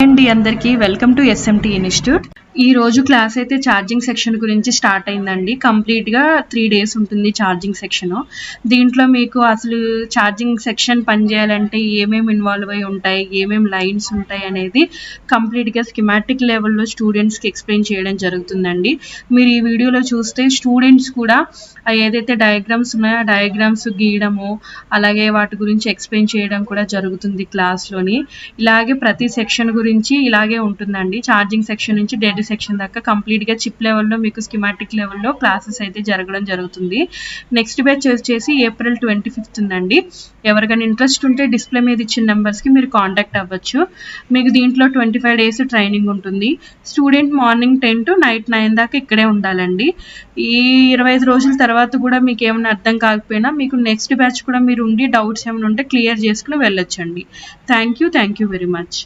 అండి అందరికీ welcome to SMT institute. ఈ రోజు క్లాస్ అయితే ఛార్జింగ్ సెక్షన్ గురించి స్టార్ట్ అయిందండి. కంప్లీట్గా 3 days ఉంటుంది ఛార్జింగ్ సెక్షన్. దీంట్లో మీకు అసలు ఛార్జింగ్ సెక్షన్ పనిచేయాలంటే ఏమేమి ఇన్వాల్వ్ అయి ఉంటాయి, ఏమేమి లైన్స్ ఉంటాయి అనేది కంప్లీట్గా స్కిమాటిక్ లెవెల్లో స్టూడెంట్స్కి ఎక్స్ప్లెయిన్ చేయడం జరుగుతుందండి. మీరు ఈ వీడియోలో చూస్తే స్టూడెంట్స్ కూడా ఏదైతే డయాగ్రామ్స్ ఉన్నాయో ఆ డయాగ్రామ్స్ గీయడము, అలాగే వాటి గురించి ఎక్స్ప్లెయిన్ చేయడం కూడా జరుగుతుంది క్లాస్లోని. ఇలాగే ప్రతి సెక్షన్ గురించి ఇలాగే ఉంటుందండి. ఛార్జింగ్ సెక్షన్ నుంచి డేటా సెక్షన్ దాకా కంప్లీట్గా చిప్ లెవెల్లో మీకు స్కిమాటిక్ లెవెల్లో క్లాసెస్ అయితే జరగడం జరుగుతుంది. నెక్స్ట్ బ్యాచ్ వచ్చేసి April 25th ఉందండి. ఎవరికైనా ఇంట్రెస్ట్ ఉంటే డిస్ప్లే మీద ఇచ్చిన నెంబర్స్కి మీరు కాంటాక్ట్ అవ్వచ్చు. మీకు దీంట్లో 25 days ట్రైనింగ్ ఉంటుంది. స్టూడెంట్ మార్నింగ్ 10 to night 9 దాకా ఇక్కడే ఉండాలండి. ఈ 25 రోజుల తర్వాత కూడా మీకు ఏమైనా అర్థం కాకపోయినా మీకు నెక్స్ట్ బ్యాచ్ కూడా మీరు ఉండి డౌట్స్ ఏమైనా ఉంటే క్లియర్ చేసుకుని వెళ్ళొచ్చండి. Thank you very much.